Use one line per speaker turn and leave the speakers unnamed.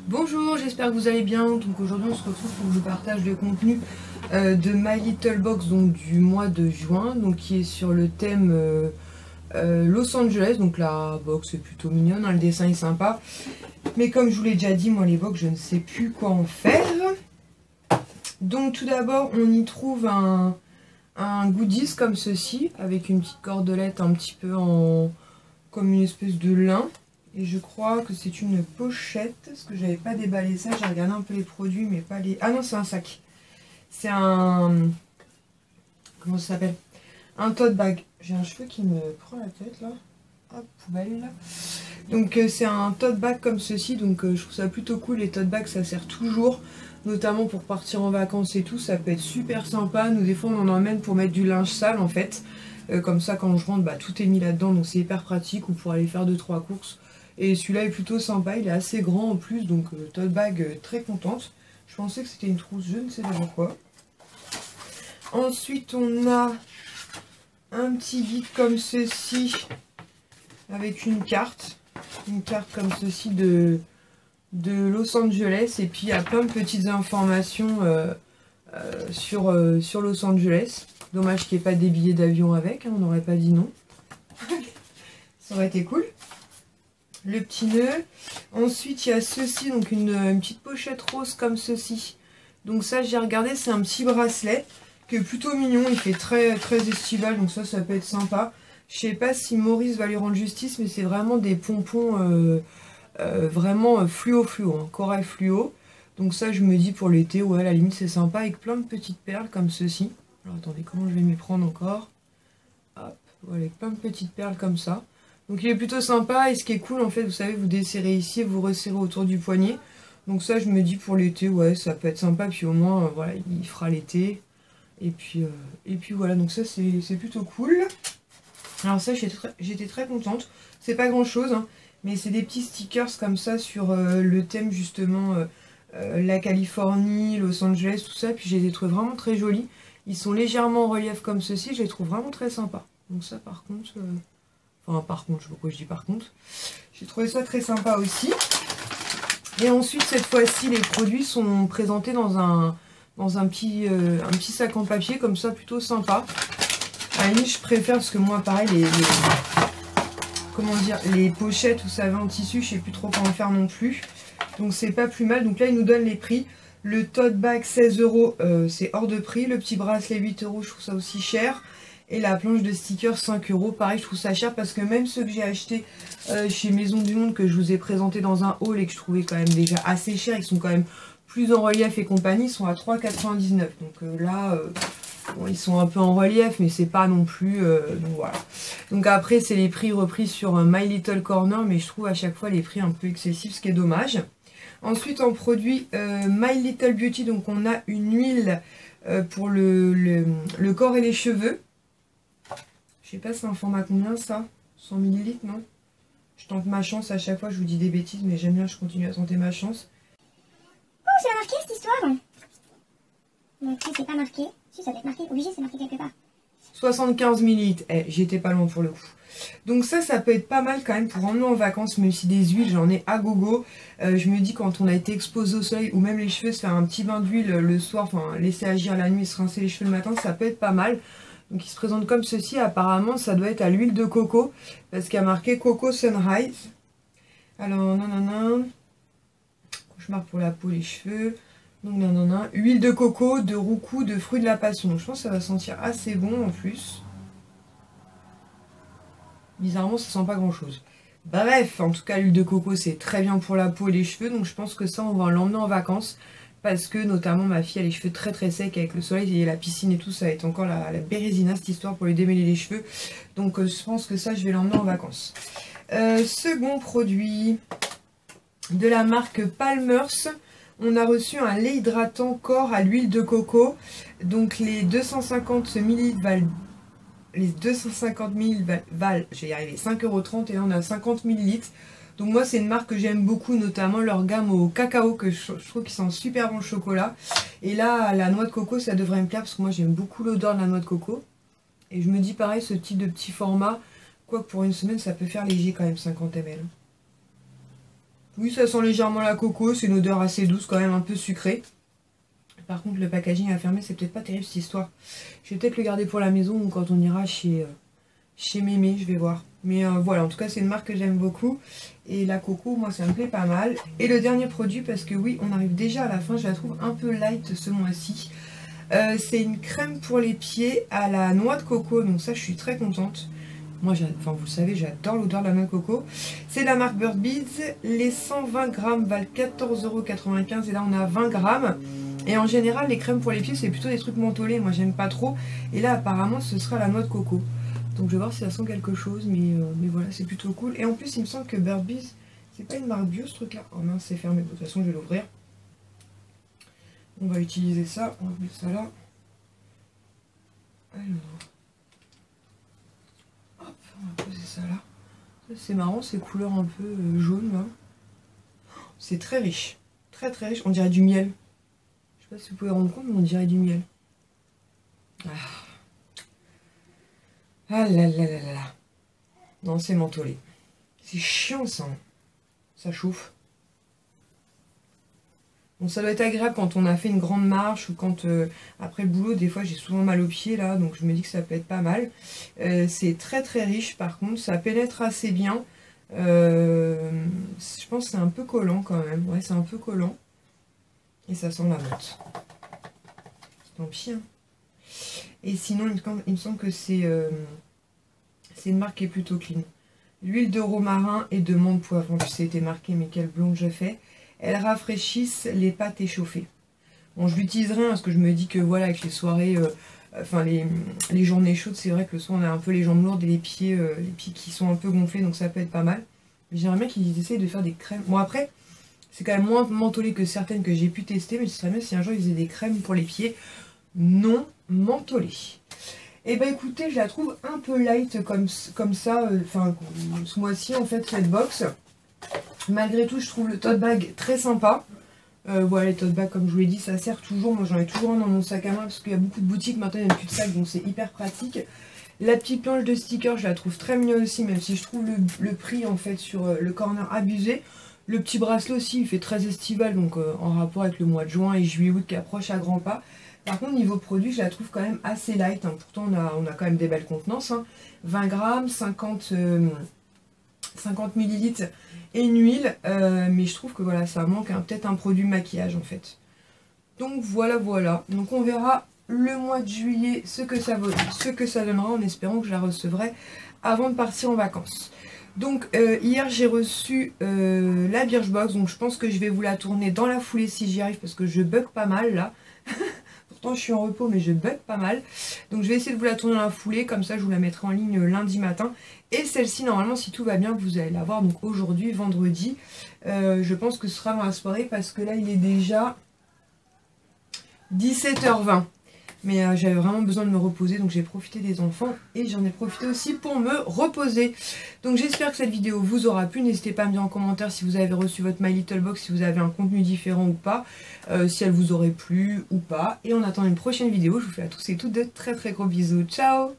Bonjour, j'espère que vous allez bien. Donc aujourd'hui on se retrouve pour que je vous partage le contenu de My Little Box, donc du mois de juin, donc qui est sur le thème Los Angeles. Donc la box est plutôt mignonne, hein, le dessin est sympa. Mais comme je vous l'ai déjà dit, moi les box je ne sais plus quoi en faire. Donc tout d'abord on y trouve un goodies comme ceci, avec une petite cordelette un petit peu comme une espèce de lin. Et je crois que c'est une pochette, parce que j'avais pas déballé ça, j'ai regardé un peu les produits, mais pas les... Ah non, c'est un sac. C'est un... Comment ça s'appelle? Un tote bag. J'ai un cheveu qui me prend la tête, là. Hop, poubelle, là. Donc c'est un tote bag comme ceci, donc je trouve ça plutôt cool. Les tote bags, ça sert toujours, notamment pour partir en vacances et tout, ça peut être super sympa. Nous, des fois, on en emmène pour mettre du linge sale, en fait. Comme ça, quand je rentre, bah, tout est mis là-dedans, donc c'est hyper pratique, ou pour aller faire 2-3 courses. Et celui-là est plutôt sympa, il est assez grand en plus, donc tote bag très contente. Je pensais que c'était une trousse, je ne sais pas pourquoi. Ensuite, on a un petit guide comme ceci, avec une carte comme ceci de Los Angeles. Et puis il y a plein de petites informations sur Los Angeles. Dommage qu'il n'y ait pas des billets d'avion avec, hein, on n'aurait pas dit non. Ça aurait été cool. Le petit nœud. Ensuite, il y a ceci, donc une petite pochette rose comme ceci. Donc ça, j'ai regardé, c'est un petit bracelet qui est plutôt mignon. Il fait très estival, donc ça peut être sympa. Je sais pas si Maurice va lui rendre justice, mais c'est vraiment des pompons vraiment fluo, hein, corail fluo. Donc ça, je me dis pour l'été, ouais, à la limite, c'est sympa, avec plein de petites perles comme ceci. Alors attendez, comment je vais m'y prendre encore? Hop, voilà, avec plein de petites perles comme ça. Donc il est plutôt sympa, et ce qui est cool en fait, vous savez, vous desserrez ici et vous resserrez autour du poignet. Donc ça, je me dis pour l'été, ouais, ça peut être sympa, puis au moins, voilà, il fera l'été. Et puis voilà, donc ça c'est plutôt cool. Alors ça, j'étais très contente. C'est pas grand chose, hein, mais c'est des petits stickers comme ça sur le thème justement la Californie, Los Angeles, tout ça. Puis j'ai les trouvé vraiment très jolis. Ils sont légèrement en relief comme ceci, je les trouve vraiment très sympas. Donc ça par contre... Enfin, par contre, je sais pas pourquoi je dis par contre. J'ai trouvé ça très sympa aussi. Et ensuite, cette fois-ci, les produits sont présentés dans un petit sac en papier, comme ça, plutôt sympa. À la limite, je préfère, parce que moi, pareil, comment dire, les pochettes, vous savez, en tissu, je sais plus trop comment faire non plus. Donc, c'est pas plus mal. Donc là, ils nous donnent les prix. Le tote bag, 16 €, c'est hors de prix. Le petit bracelet, 8 €, je trouve ça aussi cher. Et la planche de stickers, 5 €. Pareil, je trouve ça cher parce que même ceux que j'ai achetés chez Maison du Monde, que je vous ai présenté dans un haul et que je trouvais quand même déjà assez cher, et qui sont quand même plus en relief et compagnie, ils sont à 3,99 €. Donc là, bon, ils sont un peu en relief, mais c'est pas non plus... donc voilà. Donc après, c'est les prix repris sur My Little Corner, mais je trouve à chaque fois les prix un peu excessifs, ce qui est dommage. Ensuite, en produit My Little Beauty, donc on a une huile pour le corps et les cheveux. Je sais pas, c'est un format combien ça? 100 ml, non? Je tente ma chance à chaque fois, je vous dis des bêtises, mais j'aime bien, je continue à tenter ma chance.
Oh, c'est marqué cette histoire? Donc si c'est pas marqué, si ça doit être marqué, obligé c'est marqué quelque part.
75 ml, j'étais pas loin pour le coup. Donc ça peut être pas mal quand même pour emmener en vacances, même si des huiles, j'en ai à gogo. Je me dis quand on a été exposé au soleil, ou même les cheveux, se faire un petit bain d'huile le soir, enfin laisser agir la nuit et se rincer les cheveux le matin, ça peut être pas mal. Donc il se présente comme ceci, apparemment ça doit être à l'huile de coco, parce qu'il y a marqué Coco Sunrise. Alors nanana, cauchemar pour la peau, les cheveux, donc nanana, huile de coco, de roucou, de fruits de la passion. Je pense que ça va sentir assez bon en plus. Bizarrement ça sent pas grand chose. Bref, en tout cas l'huile de coco c'est très bien pour la peau et les cheveux, donc je pense que ça on va l'emmener en vacances. Parce que notamment ma fille a les cheveux très secs avec le soleil et la piscine et tout, ça va être encore la bérésina cette histoire pour lui démêler les cheveux. Donc je pense que ça je vais l'emmener en vacances. Second produit de la marque Palmer's, on a reçu un lait hydratant corps à l'huile de coco. Donc les 250 ml valent, je vais y arriver, 5,30 € et là on a 50 ml. Donc moi c'est une marque que j'aime beaucoup, notamment leur gamme au cacao, que je trouve qu'ils sentent super bon le chocolat. Et là la noix de coco ça devrait me plaire parce que moi j'aime beaucoup l'odeur de la noix de coco. Et je me dis pareil, ce type de petit format, quoique pour une semaine ça peut faire léger quand même, 50 ml. Oui, ça sent légèrement la coco, c'est une odeur assez douce quand même, un peu sucrée. Par contre, le packaging à fermer, c'est peut-être pas terrible cette histoire. Je vais peut-être le garder pour la maison ou quand on ira chez Mémé, je vais voir. Mais voilà, en tout cas, c'est une marque que j'aime beaucoup. Et la coco, moi, ça me plaît pas mal. Et le dernier produit, parce que oui, on arrive déjà à la fin, je la trouve un peu light ce mois-ci. C'est une crème pour les pieds à la noix de coco, donc ça, je suis très contente. Moi, enfin, vous le savez, j'adore l'odeur de la noix de coco. C'est la marque Bird Bees. Les 120 grammes valent 14,95 € et là, on a 20 grammes. Et en général, les crèmes pour les pieds, c'est plutôt des trucs mentholés. Moi, j'aime pas trop. Et là, apparemment, ce sera la noix de coco. Donc, je vais voir si ça sent quelque chose. Mais voilà, c'est plutôt cool. Et en plus, il me semble que Bird Bees, c'est pas une marque bio, ce truc-là. Oh mince, c'est fermé. De toute façon, je vais l'ouvrir. On va utiliser ça. On va mettre ça là. Alors. Hop, on va poser ça là. C'est marrant, ces couleurs un peu jaunes là. C'est très riche. Très très riche. On dirait du miel. Je sais pas si vous pouvez rendre compte, mais on dirait du miel. Ah là là là là là. Non, c'est mentholé. C'est chiant ça. Ça chauffe. Bon, ça doit être agréable quand on a fait une grande marche ou quand après le boulot, des fois j'ai souvent mal aux pieds là, donc je me dis que ça peut être pas mal. C'est très très riche par contre, ça pénètre assez bien. Je pense que c'est un peu collant quand même, ouais c'est un peu collant. Et ça sent la menthe. Tant pis. Hein. Et sinon il me semble que c'est une marque qui est plutôt clean. L'huile de romarin et de menthe poivron, je sais c'était marqué mais quel blond que je fais. Elles rafraîchissent les pâtes échauffées. Bon, je l'utiliserai parce que je me dis que voilà, avec les soirées, enfin les journées chaudes, c'est vrai que le soir on a un peu les jambes lourdes et les pieds qui sont un peu gonflés, donc ça peut être pas mal. Mais j'aimerais bien qu'ils essayent de faire des crèmes. Bon après, c'est quand même moins mentholé que certaines que j'ai pu tester, mais ce serait bien si un jour ils faisaient des crèmes pour les pieds non mentholées. Et bah écoutez, je la trouve un peu light comme ça, enfin ce mois-ci en fait cette box. Malgré tout, je trouve le tote bag très sympa. Voilà, les tote bags, comme je vous l'ai dit, ça sert toujours. Moi, j'en ai toujours un dans mon sac à main parce qu'il y a beaucoup de boutiques. Maintenant, il n'y a plus de sac, donc c'est hyper pratique. La petite planche de stickers, je la trouve très mignonne aussi, même si je trouve le prix, en fait, sur le corner abusé. Le petit bracelet aussi, il fait très estival, donc en rapport avec le mois de juin et juillet-août qui approche à grands pas. Par contre, niveau produit, je la trouve quand même assez light. Hein. Pourtant, on a quand même des belles contenances. Hein. 20 grammes, 50 millilitres et une huile, mais je trouve que voilà, ça manque peut-être un produit maquillage en fait. Donc voilà. Donc on verra le mois de juillet ce que ça donnera en espérant que je la recevrai avant de partir en vacances. Donc hier j'ai reçu la Birchbox, donc je pense que je vais vous la tourner dans la foulée si j'y arrive parce que je bug pas mal là. Pourtant je suis en repos mais je bug pas mal. Donc je vais essayer de vous la tourner dans la foulée, comme ça je vous la mettrai en ligne lundi matin. Et celle-ci normalement si tout va bien vous allez la voir donc aujourd'hui vendredi. Je pense que ce sera dans la soirée parce que là il est déjà 17h20. Mais j'avais vraiment besoin de me reposer, donc j'ai profité des enfants et j'en ai profité aussi pour me reposer. Donc j'espère que cette vidéo vous aura plu. N'hésitez pas à me dire en commentaire si vous avez reçu votre My Little Box, si vous avez un contenu différent ou pas, si elle vous aurait plu ou pas. Et en attendant une prochaine vidéo, je vous fais à tous et toutes de très très gros bisous. Ciao!